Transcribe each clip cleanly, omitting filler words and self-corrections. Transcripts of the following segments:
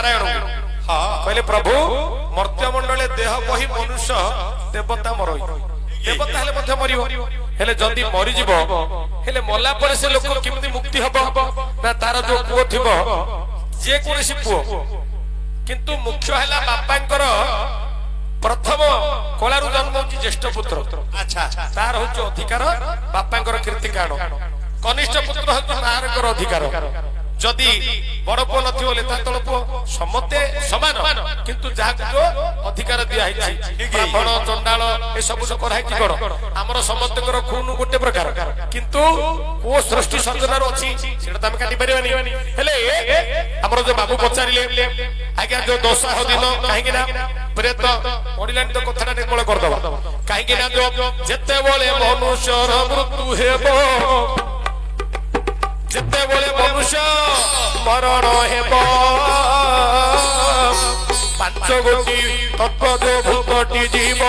नारायण कहले प्रभु मर्त्यमंडले देह बही मनुष्य देवता मर देवता हेले मध्य मरियो हेले जदी मरि जीवो हेले मला पर से लोक किमती मुक्ति हबो ना तार जो पुओ थिबो जे कोनसी पुओ किंतु मुख्य हला बापांकर प्रथम कलारु जन्म होची ज्येष्ठ पुत्र अच्छा तार होची अधिकार बापांकर कीर्ति काण कनिष्ठ पुत्र होची मारकर अधिकार जदी बड़ पुओ नथि बोले ता तळ पुओ समते समान किंतु जाक जो अधिकार दिया है ब्राह्मण चंडाल ए सब जो करा है कोन हमर समस्तकर खून गोटे प्रकार किंतु को सृष्टि सर्जनार अछि सेटा त हम काटी परिबानी हेले हमर जो बाबू पचारिले आज्ञा जो दोषा हो दिन काहे कि ना प्रेत ओडिलान तो कथाटा निर्मूल कर दबा काहे कि ना जो जते बोले मनुष्यर मृत्यु हेबो जते बोले मनुष्य मरण हेबो पांच गोटी तत्व जो भूतटी जीव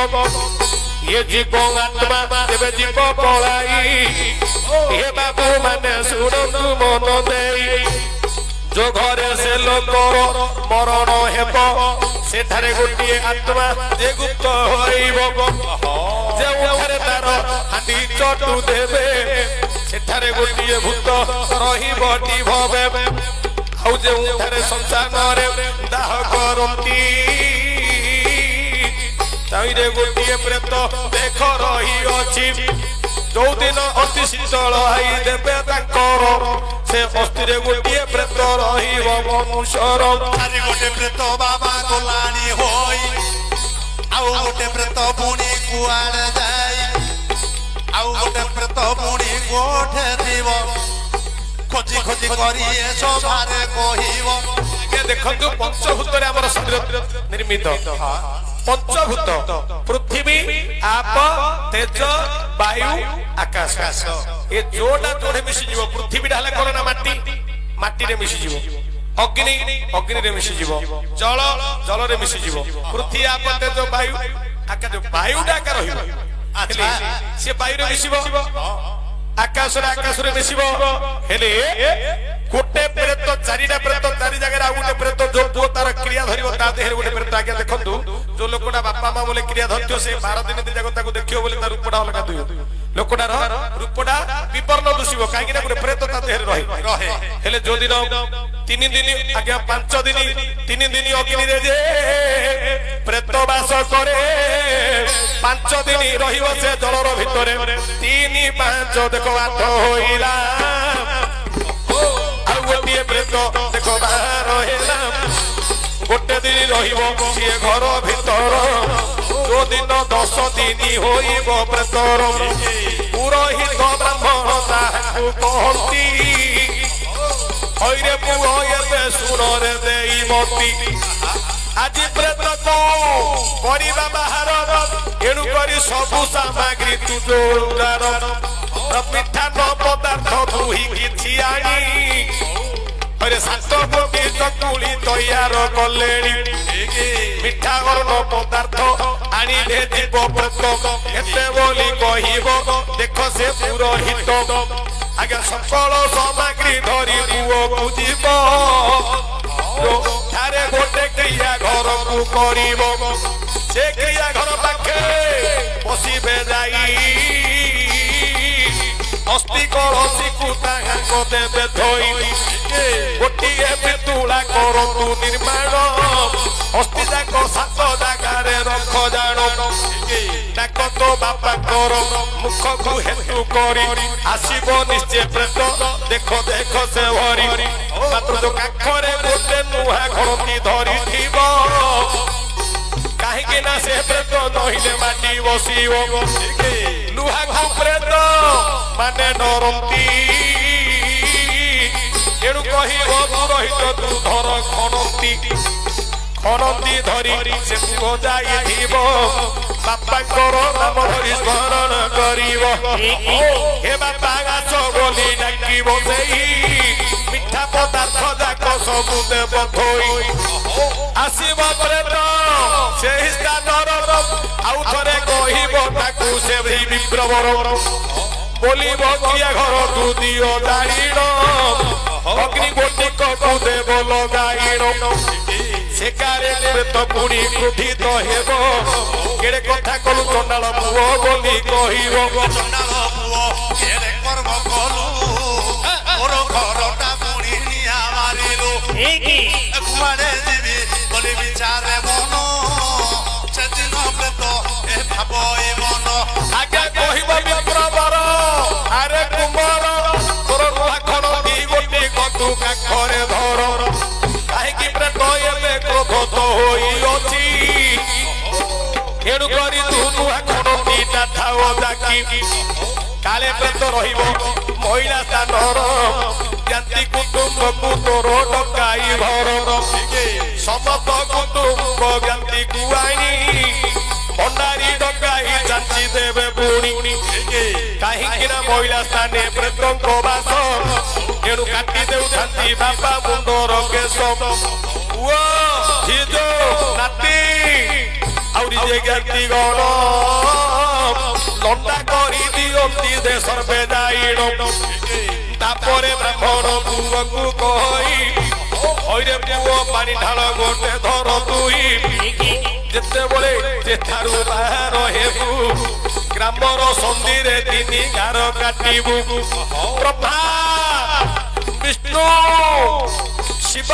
ये जीव आत्मा देवे जीव पलाई हे बाबू माने सुनतु मन देई जो घरे से लोक मरण हेबो सेठारे गोटी आत्मा जे गुप्त होइबो जे उठारे तार हांडी चटू देबे सेठारे गोटी भूत रहिबटी भवे आउ जे उठारे संसार रे दाह करंती ताइरे गोटी प्रेत देख रही अछि जो दिन अति शीतल आई देबे ताकर से अस्थिरे गोटी प्रेत रहिबो मनुष्यर आरे गोटे प्रेत बाबा गोलानी होई आउ गोटे प्रेत पुणी कुआड़ जाई आउ गोटे प्रेत पुणी गोठे थीबो खोजी खोजी करी ए सभारे कहिबो के देखंतु पंचभूत रे हमर शरीर निर्मित पंचभूत पृथ्वी आप तेज वायु आकाश ए जोडा जोडे मिसी जीव पृथ्वी ढाले कोन ना माटी माटी रे मिसी जीव अग्नि अग्नि रे मिसी जीव जल जल रे मिसी जीव पृथ्वी आप तेज वायु आकाश वायु डाका रहिबो अच्छा से वायु रे मिसिबो आकाश रे मिसिबो हेले गोटे प्रेत चारिटा प्रेत चारि जगह आ गोटे प्रेत जो पुओ तार क्रिया धरिबो ता देहरे गोटे प्रेत आगे देखंतु जो लोकटा बापा मां बोले क्रिया धरथियो से 12 दिन दिन जगह ताको देखियो बोले ता रूपडा अलगा दुयो लोकटार रूपडा विपर्ण दुसिबो काहे कि गोटे प्रेत ता देहरे रहे हेले जो दिन 3 दिन आगे 5 दिन 3 दिन अग्नि रे जे प्रेत वास करे 5 दिन रहिबो से जलर भितरे 3 5 देखो 8 होइला गोटे प्रेत देखो बाहर हेला गोटे दिन रहिबो से घर भीतर जो दिन 10 दिन होइबो प्रेतर पुरोहित ब्राह्मण ताहाकु कहंती होइरे पुओ एबे सुनरे देई मती आज प्रेत को परिबा बाहर एणु करी सब सामग्री तू जोड़ार मिठा न पदार्थ दुही किछि आनी अरे सात गोटी चकुली तैयार कलेणी मिठा गरम पदार्थ आनी दे जीव प्रेत एते बोली कहिबो देख से पुरोहित आगे सकल सामग्री धरी पुओ बुझिब थारे गोटे क्रिया घर को करिब से क्रिया घर पाखे बसिबे जाई अस्थि कलसी को ताहाको देबे धोई गोटिए पितुला करतु निर्माण अस्थि जाक 7 जागारे रख जानो डाक तो बापा कर मुख को हेतु करी आसीबो निश्चय प्रेत देखो देखो से भरी मात्र जो काखरे गोटे नुहा घरती धरी थीबो काहे कि ना से प्रेत नहिले माटी बसिबो लुहा को प्रेत माने नरंती एणु कहिबो पुरोहित तू धर खनंती खनंती धरी से पुओ जाई थीबो बापांकर नाम धरी स्मरण करिबो हे बापा गाछ बोली डाकिबो सेई मिठा पदार्थ जाक सब देव थोई आसीबो प्रेत से स्थानर आउ थरे कहिबो ताकू से विप्रवर बोली बकिया घर तू दियो दाड़ीण अग्नि गोटी को देव लगाईण ସେକାରେ ପ୍ରେତ ପୁଣି କ୍ରୋଧିତ ହେବ କେଡ଼େ କଥା କଲୁ ଚଣ୍ଡାଳ ପୁଅ ବୋଲି କହିବ ଚଣ୍ଡାଳ ପୁଅ କେଡ଼େ କର୍ମ କଲୁ ମୋର ଘରଟା ପୁଣି ନିଆ ମାରିଲୁ କୁଆଡ଼େ ଯିବି ବୋଲି ବିଚାରେ ମନ ସେଦିନ ପ୍ରେତ ଏ ଭାବ ଏ ମନ ଆଜ୍ଞା କହିବ ବିପ୍ରବର ଆରେ କୁମ୍ଭର ତୋର ନୂଆ ଖଣ ଦି ଗୋଟି କତୁ କାଖରେ ଧର କାହିଁକି ପ୍ରେତ ଏବେ କ୍ରୋଧ ହୋଇଅଛି ଏଣୁ କରି ତୁ ନୂଆ ଖଣ ଦିଟା ଥାଉ ଡାକି କାଳେ ପ୍ରେତ ରହିବ ମହିଳା ସ୍ଥାନର ଜାତି କୁଟୁମ୍ବକୁ ତୋର ଡକାଇ ଭର ସମସ୍ତ କୁଟୁମ୍ବ ଜ୍ଞାତିକୁ ଆଣି ଭଣ୍ଡାରୀ ଡକାଇ ଯାଞ୍ଚି ଦେବେ ପୁଣି କାହିଁକି ନା ମହିଳା ସ୍ଥାନେ ପ୍ରେତଙ୍କ ବାସ ଏଣୁ କାଟି ଦେଉଥାନ୍ତି ବାପା ମୁଣ୍ଡର କେଶ ପୁଅ ଝିଅ ନାତି ଆହୁରି ଯେ ଜ୍ଞାତି ଗଣ ଲଣ୍ଡା କରି ଦିଅନ୍ତି ଦେଶର ବେଦାଇଣ ତାପରେ ବ୍ରାହ୍ମଣ ପୁଅକୁ କହି ହଇରେ ପୁଅ ପାଣି ଢାଳ ଗୋଟେ ଧର ତୁଇ ଯେତେବେଳେ ଯେଠାରୁ ବାହାର ହେବୁ ଗ୍ରାମର ସନ୍ଧିରେ 3 ଗାର କାଟିବୁ ବ୍ରହ୍ମା ବିଷ୍ଣୁ ଶିବ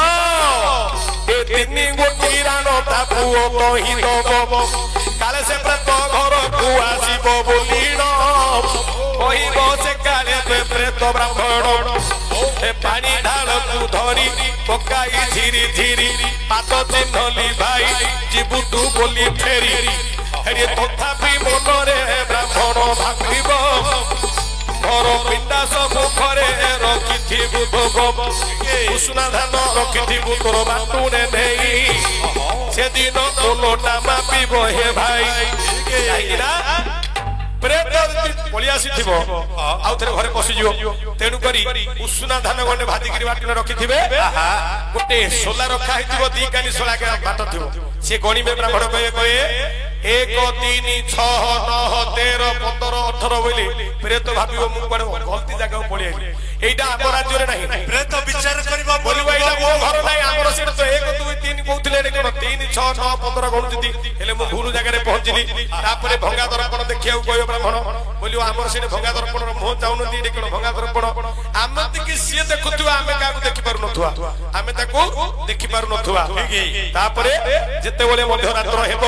ଏ 3 ଗୋଟି ରାଣ ତା ପୁଅ କହି ଦବ କାଳେ ସେ ପ୍ରେତ ଘରକୁ ଆସିବ ବୋଲିଣ କହିବ ସେ କାଳେ ପ୍ରେତ ବ୍ରାହ୍ମଣ ଏ ପାଣି ଢାଳକୁ ଧରି ପକାଇ ଝିରି ଝିରି ପାଦ ଚିହ୍ନଲି ଭାଇ ଯିବୁ ତୁ ବୋଲି ଫେରି ହେରି ତଥାପି ମନରେ ବ୍ରାହ୍ମଣ ଭାବିବ ମୋର ପିଣ୍ଡା ସବୁ ଘରେ ରଖିଥିବୁ ଭୋଗ ଉଷୁନା ଧାନ ରଖିଥିବୁ ତୋର ବାଟୁଣେ ନେଇ ସେଦିନ ତୋଲଟା ମାପିବ ହେ ଭାଇ କାହିଁକିନା ପ୍ରେତ ପଳେଇ ଆସିଥିବ ଆଉ ଥରେ ଘରେ ପଶିଯିବ ତେଣୁ କରି ଉଷୁନା ଧାନ ଗଣ୍ଡେ ଭାଜିକିରି ବାଟୁଣେ ରଖିଥିବେ ଗୋଟେ ସୋଲା ରଖା ହେଇଥିବ 2 କାନି ସୋଲା ବାଟ ଥିବ ସେ ଗଣିବେ ବ୍ରାହ୍ମଣ କହିବେ 1 3 6 9 13 15 18 ବୋଲି ପ୍ରେତ ଭାବିବ ମୁଁ କୁଆଡେ ଗଲତି ଜାଗାକୁ ପଳେଇ ଆଇଲି এইটা আমার রাজ্যরে নাই প্রেত বিচার করিব বলিবা এইটা মো ঘর নাই আমার সেটা তো 1 2 3 কହୁଥିଲେ এনে কোন 3 6 9 15 গণুতি হেলে মো ভুল জায়গায় পৌঁছিলি তারপরে ভঙ্গা দর্পণ দেখিয়াও কইও ব্রাহ্মণ বলিও আমার সেটা ভঙ্গা দর্পণর মোহ চাউনতি এটি কোন ভঙ্গা দর্পণ আমতি কি সিয়ে দেখুতুয়া আমি কাকু দেখি পারু নথুয়া আমি তাকু দেখি পারু নথুয়া তারপরে যেতেবেলে মধ্যরাত্র হেব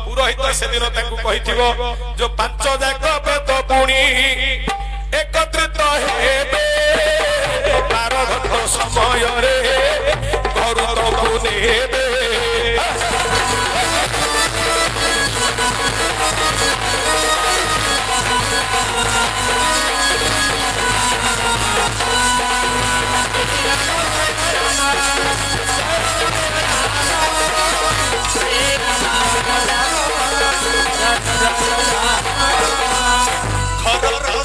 পুরোহিত সেদিন তাকু কহিথিব যে 5 যাক প্রেত পুনি একত্রিত হেবে 12 ঘণ্টা সময়রে ঘরু তবু নেবে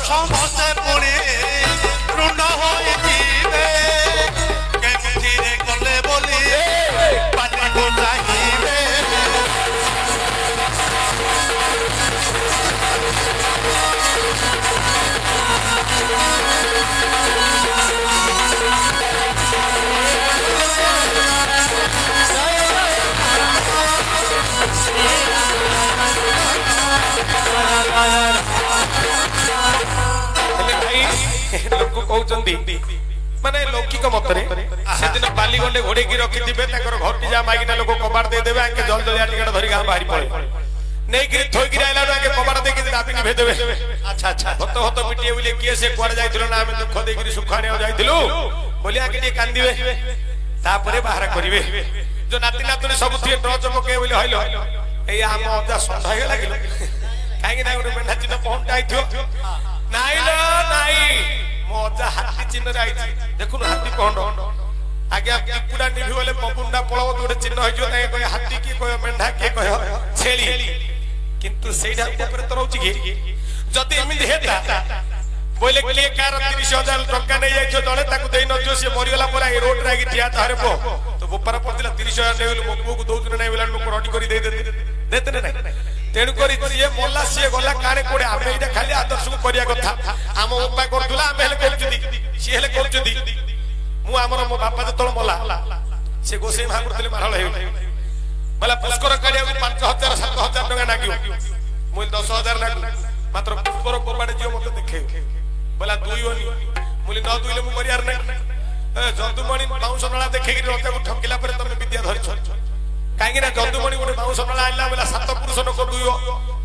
ସମସ୍ତେ ପୁଣି ଋଣ ହୋଇଯିବେ କେମିତିରେ କଲେ ବୋଲି ପାଟିକୁ ଚାହିଁବେ लोक कहउचंदी माने लौकिक मतरे सेदिन बाली गंडे घोड़ेकी रखिथिबे ताकर घरटी जा मागिना लोक कबाड़ दे देबे आके जल जलिया टिकट धरि गां बाहरी पड़े नै गिरी थोई गिरी आइला आके कबाड़ दे के दाबी निभे देबे अच्छा अच्छा हतो हतो पिटिए बोले किए से कुआड़ जाइथिलो ना हमें दुख दे गिरी सुखाने जाइथिलु बोली आके टी कांदीबे तापरे बाहर करिवे जो नाती नातुनी सब थिए टॉर्च पके बोले हइलो ए हम अजा संधा हे लागिलो काहे ना गोटे मेंढा चिन्ह पहुंच जाइथियो नाई लो नाई मोजा हाथी चिन्ह राई देखुन हाथी पहुंड आगे टिपुडा निभि बोले पपुंडा पळव गोटे चिन्ह होइजो ताके कय हाथी की कय मेंढा के कय छेली किंतु सेइडा ऊपर तो रहउची की जदी एमिति हेता बोले के कार 30,000 टका नै जाइछो जणे ताकू देई नथियो से मरि गेला पर ए रोड रागी ठिया तारे पो तो ऊपर पड़तिला 30,000 नेउल मो पुओ को दउतने नै बेला लोक रडी करी देते देते नै तेणु करी ये मोला सी गला काने कोडे आमे इटा खाली आदर्श को करिया कथा आम उपा करथुला आमे हेले करजुदी सी हेले करजुदी मु हमर मो बापा जतळ मोला ସେ ଗୋସାଇ ମହାପୁର ଥିଲେ ମାରଳ ହେଇଗଲେ ବୋଲେ ପୁଷ୍କର କାଢିବାକୁ 5,000 7,000 ଟଙ୍କା ଲାଗିବ ମୁଁ 10,000 ଲାଗୁ ମାତ୍ର ପୁଷ୍କର କୋବାଡେ ଯିବ ମତେ ଦେଖେ ବୋଲା ଦୁଇବନି ମୁଁ ନ ଦୁଇଲେ ମୁଁ କରିଆର ନାହିଁ ଯଦୁମଣି ବାଉଁଶ ନଳା ଦେଖେଇକି ରଜାକୁ ଠକିଲା ପରେ ତମେ ବିଦ୍ୟା ଧରିଛ କାହିଁକି ନା ଯଦୁମଣି ଗୋଟେ ବାଉଁଶ ନଳା ଆଣିଲା ବୋଲେ 7 ପୁରୁଷ ଲୋକ ଦୁଇବ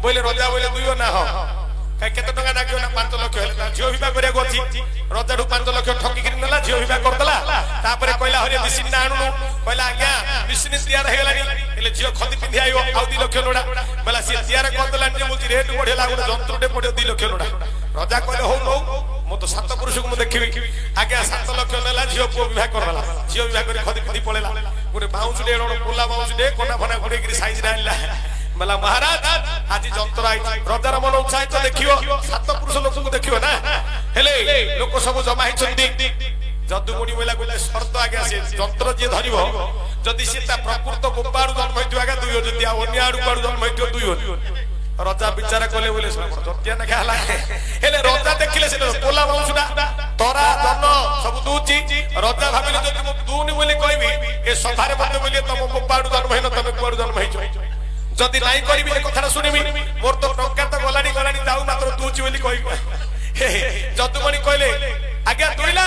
ବୋଇଲେ ରଜା ବୋଇଲେ ଦୁଇବ ନା ହଁ କେତେ ଟଙ୍କା ଲାଗିବ ନା 5 ଲକ୍ଷ ହେଲେ ଝିଅ ବିବାହ କରିବାକୁ ଅଛି ରଜାଠୁ 5 ଲକ୍ଷ ଠକିକି ନେଲା ଝିଅ ବିବାହ କରିଦେଲା ତାପରେ କହିଲା ହରିଆ ମିସିନ ନା ଆଣୁନୁ କହିଲା ଆଜ୍ଞା ମିସିନ ତିଆର ହେଇଗଲାଣି ହେଲେ ଝିଅ ଖଦି ପିନ୍ଧି ଆଇବ ଆଉ 2 ଲକ୍ଷ ଲୋଡ଼ା ବୋଲା ସିଏ ତିଆର କରିଦେଲାଣି ଯେ ବୋଲଛି ରେଟ୍ ବଢିଲା ଗୋଟେ ଯନ୍ତ୍ରଟେ ପଡିବ 2 ଲକ୍ଷ ଲୋଡ଼ା ରଜା କହିଲେ ହଉ ହଉ ମୁଁ ତ 7 ପୁରୁଷକୁ ମୁଁ ଦେଖିବି ଆଜ୍ଞା 7 ଲକ୍ଷ ନେଲା ଝିଅ ପୁଅ ବିବାହ କରିଦେଲା ଝିଅ ବିବାହ କରି ଖଦି ପିନ୍ଧି ପଳେଇଲା ଗୋଟେ ବାଉଁଶଟେ ପୋଲା ବାଉଁଶଟେ କୋନା ଫନା ଘୋଡେଇକିରି ସାଇଜରେ ଆଣିଲା बोला महाराज आज जंतर आई रजार मन उत्साहित तो देखियो 7 पुरुष लोक को देखियो ना हेले लोक सब जमा ही छंती जदुमणि बोला गोले शर्त आगे से जंतर जे धरिबो जदि से ता प्रकृत गोपाडु जन्म होइतो आगे दुइयो जदि अन्य आडु पाडु जन्म होइतो दुइयो रजा विचार कले बोले जतिया ना खाला हेले रजा देखिले से पोला बाउसुडा तोरा जन सब दूची रजा भाबिले जदि मु दूनी बोले कहबी ए सभारे मते बोले तम गोपाडु जन्म हैन तमे कुआडु जन्म हैचो जदि नाई करिबी ए कथा सुनिबी मोर तो टंका तो गलानी गलानी जाऊ मात्र दूची बोली कहबी जदुमणि कहले आज्ञा दुइला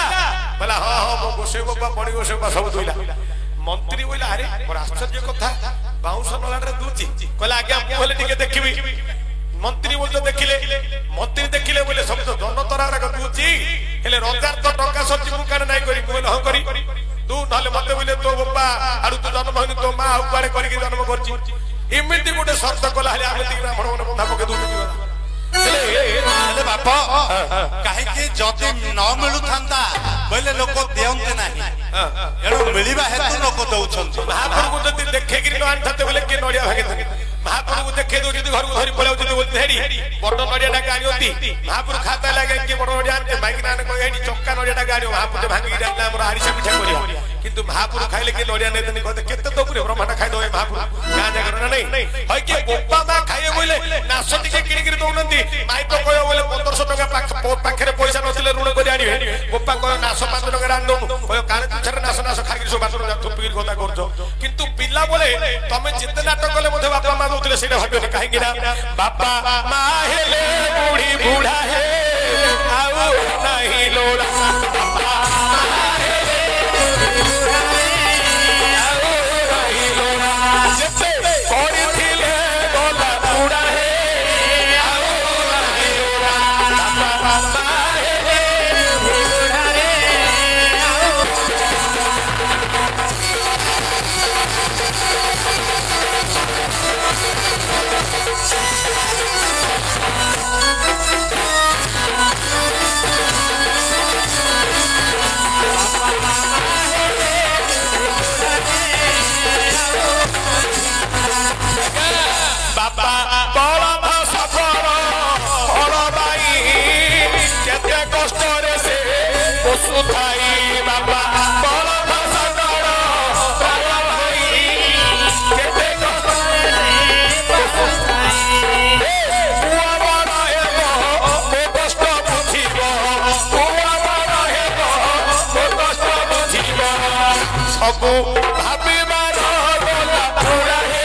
बोला हां हां मो गोसे बाबा बणी गोसे बाबा सब दुइला मंत्री बोला अरे बड़ आश्चर्य कथा बाउंस नलाडे दूची कहला आज्ञा मु हेले टिके देखिबी मंत्री बोल तो देखिले मंत्री देखिले बोले सब तो जन तरार दूची हेले रोजगार तो टंका सच्ची मु काने नाई करी बोले हां करी तू नले मते बोले तो बाबा आडू तो जन्म होनी तो मां उपारे करी के जन्म करची इमिति गोटे शर्त कला हेले आमे ती ब्राह्मण मन बंधा पके दूची हेले बापा काहे के जति न मिलु थांता बोले लोक देउंते नाही एडो मिलिबा हेतु लोक दउछंती महापुर को जति देखे कि न आनथते बोले के नडिया भागे महापुर को देखे दो जति घर को धरि पळाउ जति बोलते हेडी बड़ नडिया टा गाड़ी होती महापुर खाता लागे के बड़ नडिया आनते बाइक ना को हेडी चक्का नडिया टा गाड़ी महापुर जे भांगी डाला हमर आरिसा पिठा करिया किंतु महापुर खाइले के नडिया नै तनी कहते केते तो पुरे ब्रह्मांड खाइ दो महापुर गां जगर ना नहीं हय के गोपा मा खाइए बोले नासटी के किनि किनि दउनंती माई तो कयो बोले 1500 टका पाखरे पैसा नथिले ऋण करि आनिबे गोपा कयो नास 5 टका रान दो कयो काने तुछरे नास नास खाइ सो 5 टका थुपिर কথা করছো কিন্তু পিলা বলে তুমি যেতে নাটক কলে মধ্যে বাবা মা দউতলে সেটা ভাবিও কাহি কিনা বাবা মা হেলে বুড়ি বুড়া হে আউ নাহি লোড়া বাবা মা হেলে বুড়া হে আউ নাহি লোড়া যেতে করিছিলে গলা বুড়া হে আউ নাহি লোড়া বাবা মা হেলে বুড়া হে আউ बाबा बड़ा सफर हलबाई केते कष्ट रे से पशु थाई बाबा बड़ा सफर हलबाई केते कष्ट रे पशु थाई बुआ बड़ा हेबो मो कष्ट बुझिबो बुआ बड़ा हेबो मो कष्ट बुझिबो सबु भाबिबार बोला पूरा हे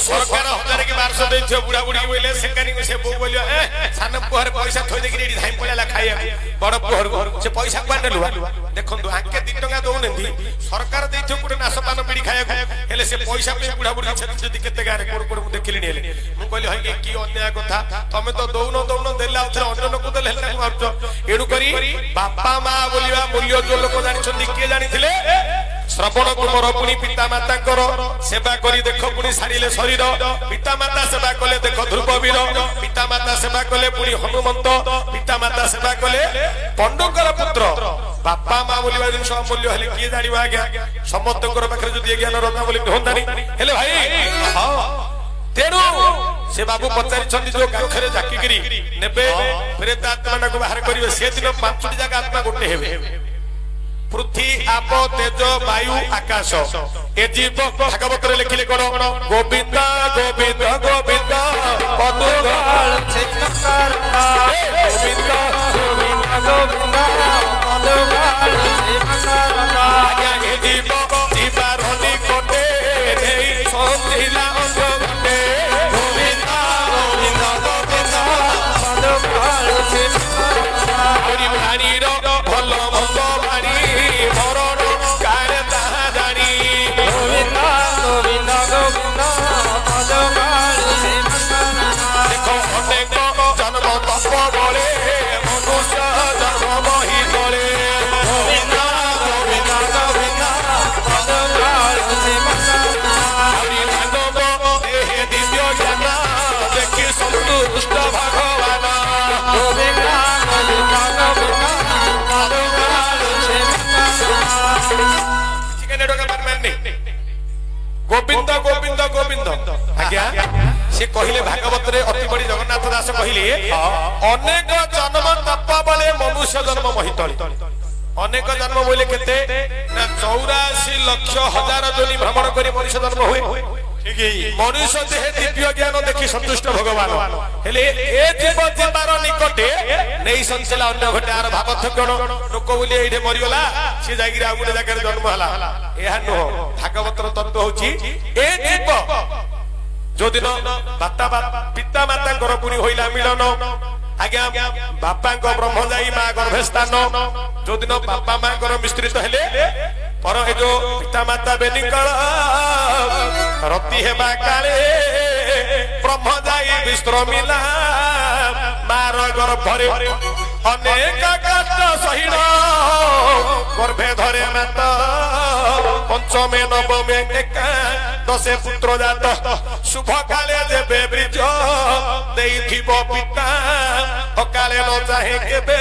सरकार 1000 के 1200 देथियो बुढ़ा बुढ़ी बोले सेकानी से बो बोलियो ए सान पुहर पैसा थोइ देकी रेडी धाई पळला खाइया बड़ पुहर से पैसा क्वांटे लुआ देखंतु आके 2 टका दउनंदी सरकार देथियो पुरे नासपान बिडी खाइया हेले से पैसा पे बुढ़ा बुढ़ी छति जदी केते गारे कोड कोड मु देखिली हेले मु कहली हई की अन्याय कथा तमे तो दउनो देला उथरे अन्य लोक देले हेले मारतो एडु करी बापा मां बोलिवा मूल्य जो लोक जानि छथि के जानि थिले ଶ୍ରବଣ କୁମର ପୁଣି ପିତା ମାତାଙ୍କର ସେବା କରି ଦେଖ ପୁଣି ସାରିଲେ ଶରୀର ପିତା ମାତା ସେବା କଲେ ଦେଖ ଧ୍ରୁବବୀର ପିତା ମାତା ସେବା କଲେ ପୁଣି ହନୁମନ୍ତ ପିତା ମାତା ସେବା କଲେ ପଣ୍ଡୁଙ୍କର ପୁତ୍ର ବାପା ମା ବୋଲିବା ଜିନିଷ ଅମୂଲ୍ୟ ହେଲେ କିଏ ଜାଣିବ ଆଜ୍ଞା ସମସ୍ତଙ୍କର ପାଖରେ ଯଦି ଜ୍ଞାନ ରତ୍ନ ବୋଲି ହୁଅନ୍ତାନି ହେଲେ ଭାଇ ତେଣୁ ସେ ବାବୁ ପଚାରିଛନ୍ତି ଯୋଉ କାଖରେ ଜାକିକିରି ନେବେ ପ୍ରେତ ଆତ୍ମାଟାକୁ ବାହାର କରିବେ ସେଦିନ 5ଟି ଜାଗା ଆତ୍ମା ଗୋଟେ ହେବେ ପୃଥ୍ୱୀ ଆପ ତେଜ ବାୟୁ ଆକାଶ ଏ ଜୀବ ଭାଗବତରେ ଲେଖିଲେ କଣ ଗୋବିନ୍ଦ ଗୋବିନ୍ଦ ଗୋବିନ୍ଦ ପଦୁଗାଳ ଗୋବିନ୍ଦ ଗୋବିନ୍ଦ ଗୋବିନ୍ଦ ପଦୁଗାଳ ଆଜ୍ଞା ଏ ଜୀବ ଯିବାର ନିକଟେ ନେଇ ସଞ୍ଚିଲା ଅଙ୍ଗ ଗୋଟେ ଗୋବିନ୍ଦ ଗୋବିନ୍ଦ ଗୋବିନ୍ଦ ପଦୁଗାଳ ହରି ଭାଣିର ଭଲ ମନ୍ଦ ଭାଣି ମରଣ କାଳେ ତାହା ଜାଣି ଗୋବିନ୍ଦ ଗୋବିନ୍ଦ ଗୋବିନ୍ଦ ପଦୁଗାଳ ଦେଖ ଅନେକ ଜନ୍ମ ତପ ବଳେ ମନୁଷ୍ୟ ଜନ୍ମ ବହି ତଳେ ଗୋବିନ୍ଦ ଗୋବିନ୍ଦ ଗୋବିନ୍ଦ ପଦୁଗାଳ ହରି ମାଧବ ଦେହେ ଦିବ୍ୟ ଜ୍ଞାନ ଦେଖି ସନ୍ତୁଷ୍ଟ ଭଗବାନ ଗୋବିନ୍ଦ ଗୋବିନ୍ଦ ଗୋବିନ୍ଦ ପଦୁଗାଳ ଗୋବିନ୍ଦ ଗୋବିନ୍ଦ ଗୋବିନ୍ଦ ଆଜ୍ଞା ସେ କହିଲେ ଭାଗବତରେ ଅତି ବଡି ଜଗନ୍ନାଥ ଦାସ କହିଲେ ଅନେକ ଜନ୍ମ ତପ ବଳେ ମନୁଷ୍ୟ ଜନ୍ମ ମହିତଳେ ଅନେକ ଜନ୍ମ ବୋଇଲେ କେତେ ନା 84 ଲକ୍ଷ ହଜାର ଯୋନି ଭ୍ରମଣ କରି ମଣିଷ ଜନ୍ମ ହୁଏ ମନୁଷ୍ୟ ଦେହେ ଦିବ୍ୟ ଜ୍ଞାନ ଦେଖି ସନ୍ତୁଷ୍ଟ ଭଗବାନ ହେଲେ ଏ ଜୀବ ଯିବାର ନିକଟେ ନେଇ ସଞ୍ଚିଲା ଅନ୍ୟ ଘଟେ ଆର ଭାବର୍ଥ କଣ ଲୋକ ବୋଲି ଏଇଠି ମରିଗଲା ସେ ଯାଇକିରି ଆଉ ଗୋଟେ ଜାଗାରେ ଜନ୍ମ ହେଲା ଏହା ନୁହଁ ଭାଗବତର ତତ୍ତ୍ୱ ହଉଛି ଏ ଜୀବ ଯୋଉଦିନ ପିତା ମାତାଙ୍କର ପୁଣି ହୋଇଲା ମିଳନ ଆଜ୍ଞା ବାପାଙ୍କ ବ୍ରହ୍ମ ଯାଇ ମା ଗର୍ଭେ ସ୍ଥାନ ଯୋଉଦିନ ବାପା ମାଙ୍କର ମିଶ୍ରିତ ହେଲେ पर ए जो पिता माता बेनिकल रति हेबा काले ब्रह्म जाई विश्रमिला मार गर्भरे अनेक कष्ट सहिण गर्भे धरे मात पंचमे नवमे एकादशे पुत्र जात शुभ काले जेबे ब्रिज देइथिब पिता अकाले न चाहे केबे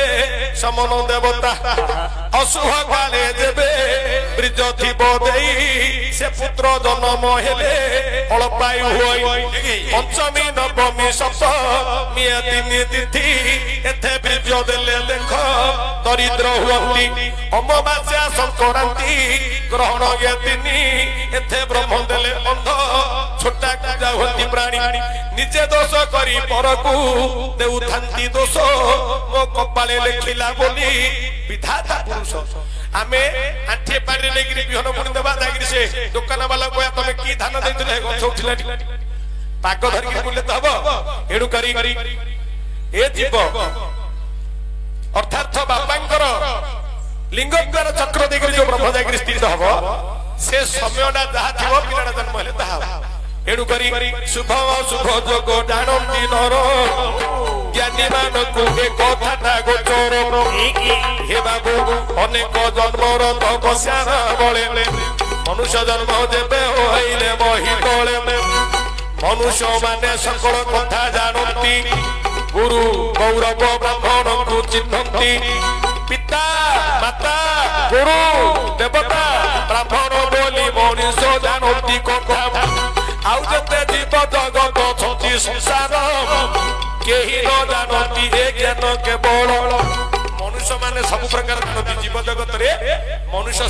समन देवता अशुभ काले जेबे ब्रिज थिब देई से पुत्र जन्म हेले अल्पायु होई पंचमी नवमी सप्तमी तीन तिथि एथे ब्रिज देले देख दरिद्र हुअंती अमावास्या संक्रांति ग्रहण ये तिनी एथे ब्रह्म देले अंध छोटा पूजा होती प्राणी निजे दोष करी परकू देउथांती दोष मो कपाले लेखिला बोली विधाता पुरुष आमे आठे पारे लेगिरी बिहन पुणी देबा जागिरी से दुकान वाला कोया तमे की धान दैथिले गछ उठिला पाग धरिकी बुले त हबो एडु करी ए जीव अर्थात बाबांकर लिंगद्वार चक्र देगिरी जो ब्रह्म जागिरी स्थिर हबो से समयडा जहा थिबो पिलाडा जन्म हेले ताहा एडु करी शुभ शुभ जोग जानंती नर ज्ञानी मानकु ए कथाटा गोचर हे बाबू अनेक जन्मर तपस्यार बळे मनुष्य जन्म जेबे होइले महितळे मनुष्य माने सकल कथा जानंती गुरु गौरव ब्राह्मण को चिन्हंती पिता माता गुरु देवता ब्राह्मण बोली मनुष्य जानंती कथा आउ जते जीव जगत छति संसार केही न जानती ए ज्ञान केवल मनुष्य माने सब प्रकार जानती जीव जगत रे मनुष्य